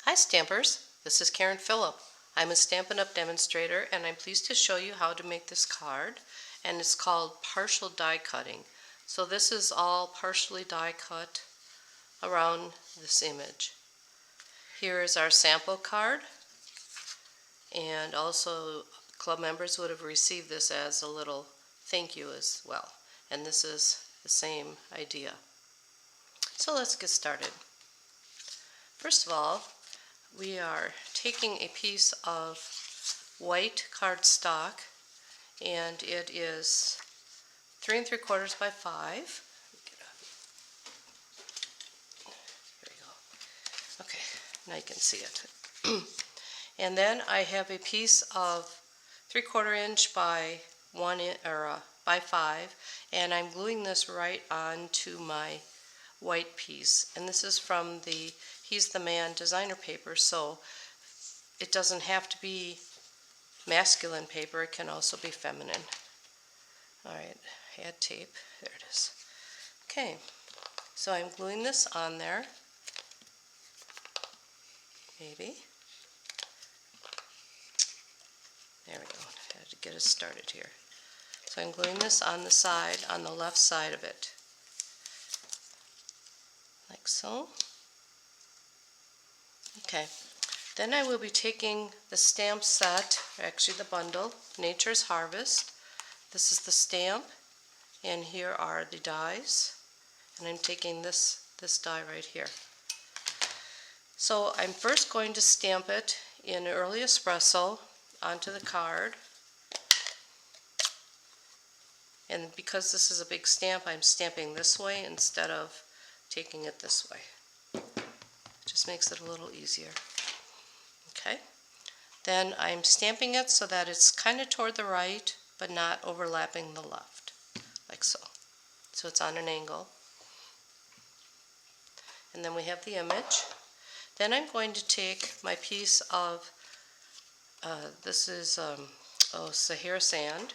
Hi Stampers, this is Karen Phillip. I'm a Stampin' Up Demonstrator and I'm pleased to show you how to make this card, and it's called partial die cutting. So this is all partially die cut around this image. Here is our sample card, and also club members would have received this as a little thank you as well. And this is the same idea. So let's get started. First of all, we are taking a piece of white cardstock, and it is 3 3/4 by 5. There we go. Okay, now you can see it. And then I have a piece of 3/4 inch by 1 or by 5, and I'm gluing this right onto my white piece. And this is from the He's the Man designer paper, so it doesn't have to be masculine paper, it can also be feminine. Alright, add tape, there it is. Okay, so I'm gluing this on there, maybe. There we go, I had to get us started here. So I'm gluing this on the side, on the left side of it, like so. Okay, then I will be taking the stamp set, actually the bundle, Nature's Harvest. This is the stamp, and here are the dies, and I'm taking this die right here. So I'm first going to stamp it in early espresso onto the card, and because this is a big stamp, I'm stamping this way instead of taking it this way. It just makes it a little easier. Okay, then I'm stamping it so that it's kind of toward the right but not overlapping the left, like so. So it's on an angle. And then we have the image. Then I'm going to take my piece of, this is Sahara sand,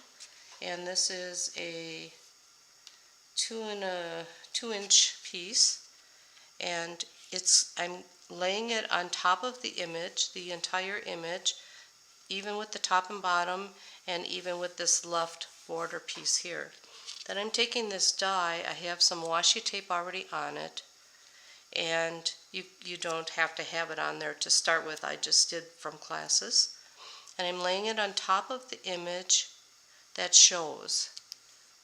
and this is a 2-inch piece, and I'm laying it on top of the image, the entire image, even with the top and bottom, and even with this left border piece here. Then I'm taking this die, I have some washi tape already on it, and you don't have to have it on there to start with, I just did from classes. And I'm laying it on top of the image that shows.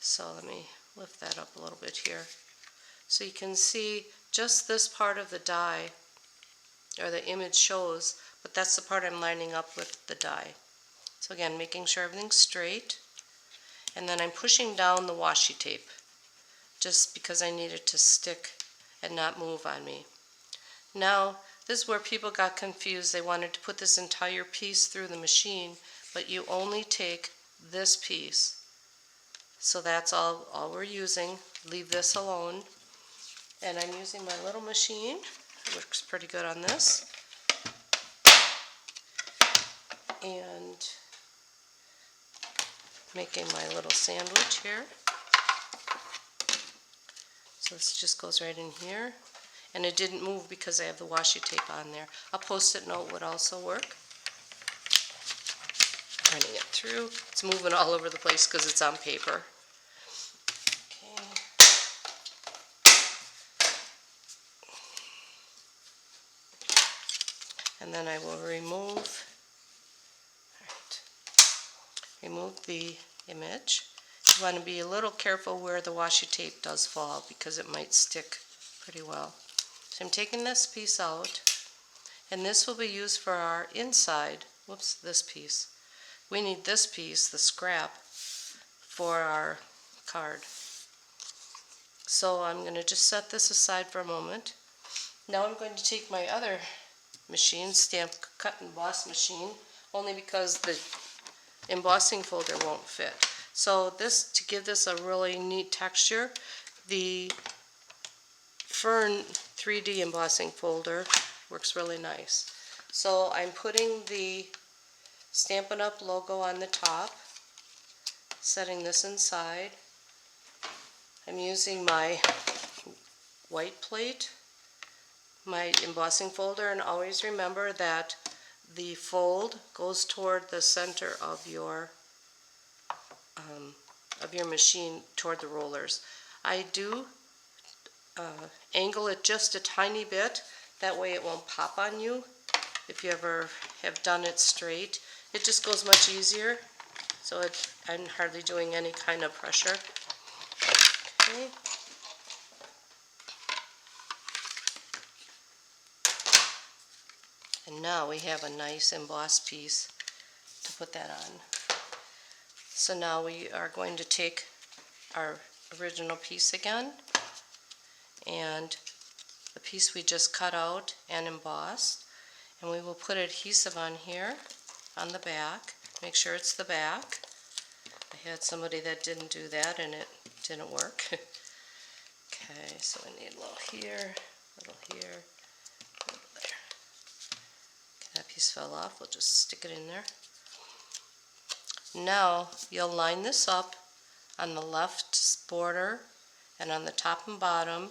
So let me lift that up a little bit here. So you can see just this part of the die, or the image shows, but that's the part I'm lining up with the die. So again, making sure everything's straight, and then I'm pushing down the washi tape just because I need it to stick and not move on me. Now, this is where people got confused. They wanted to put this entire piece through the machine, but you only take this piece. So that's all we're using. Leave this alone. And I'm using my little machine. It works pretty good on this. And making my little sandwich here. So this just goes right in here. And it didn't move because I have the washi tape on there. A post-it note would also work. Running it through. It's moving all over the place because it's on paper. Okay. And then I will remove the image. You want to be a little careful where the washi tape does fall because it might stick pretty well. So I'm taking this piece out, and this will be used for our inside. Whoops, this piece. We need this piece, the scrap, for our card. So I'm going to just set this aside for a moment. Now I'm going to take my other machine, Stamp Cut and Emboss machine, only because the embossing folder won't fit. So this, to give this a really neat texture, the Fern 3D embossing folder works really nice. So I'm putting the Stampin' Up logo on the top, setting this inside. I'm using my white plate, my embossing folder, and always remember that the fold goes toward the center of your machine, toward the rollers. I do angle it just a tiny bit, that way it won't pop on you. If you ever have done it straight, it just goes much easier, so I'm hardly doing any kind of pressure. Okay. And now we have a nice embossed piece to put that on. So now we are going to take our original piece again, and the piece we just cut out and embossed, and we will put adhesive on here on the back. Make sure it's the back. I had somebody that didn't do that and it didn't work. Okay, so we need a little here, a little here, a little there. Okay, that piece fell off. We'll just stick it in there. Now you'll line this up on the left border and on the top and bottom,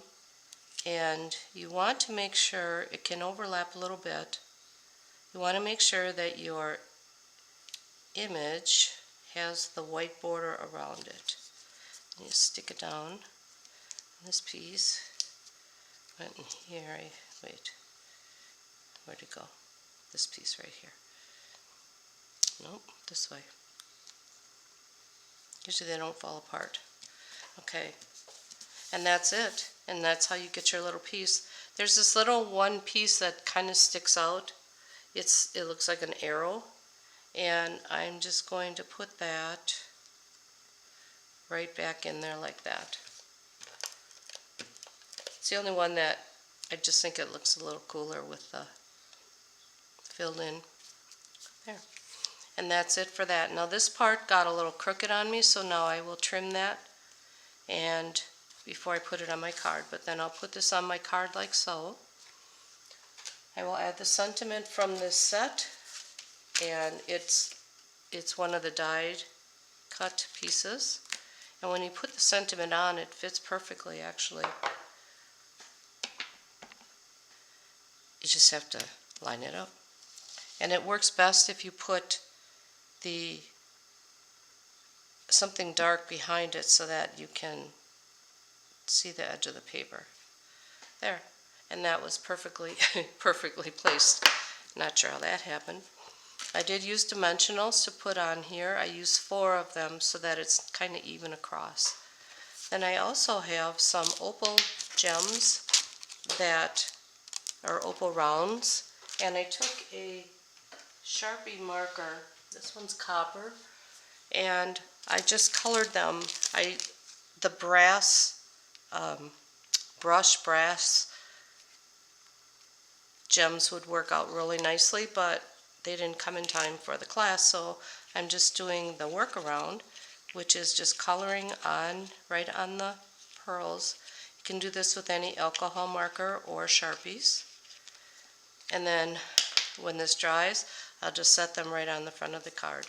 and you want to make sure it can overlap a little bit. You want to make sure that your image has the white border around it. And you stick it down on this piece. Went in here. Wait, where'd it go? This piece right here. Nope, this way. Usually they don't fall apart. Okay, and that's it. And that's how you get your little piece. There's this little one piece that kind of sticks out. It looks like an arrow, and I'm just going to put that right back in there like that. It's the only one that I just think it looks a little cooler with the filled in there. And that's it for that. Now this part got a little crooked on me, so now I will trim that and before I put it on my card. But then I'll put this on my card like so. I will add the sentiment from this set, and it's one of the dyed cut pieces. And when you put the sentiment on, it fits perfectly actually. You just have to line it up. And it works best if you put something dark behind it so that you can see the edge of the paper. There. And that was perfectly placed. Not sure how that happened. I did use dimensionals to put on here. I used 4 of them so that it's kind of even across. Then I also have some opal gems that are opal rounds, and I took a Sharpie marker, this one's copper, and I just colored them. The brass, brushed brass gems would work out really nicely, but they didn't come in time for the class, so I'm just doing the workaround, which is just coloring on right on the pearls. You can do this with any alcohol marker or Sharpies. And then when this dries, I'll just set them right on the front of the card.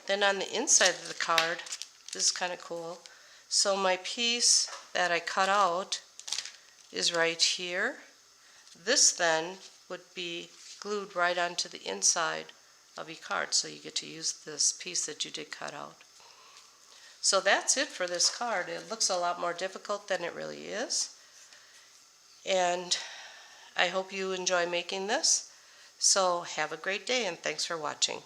Then on the inside of the card, this is kind of cool. So my piece that I cut out is right here. This then would be glued right onto the inside of your card, so you get to use this piece that you did cut out. So that's it for this card. It looks a lot more difficult than it really is. And I hope you enjoy making this. So have a great day, and thanks for watching.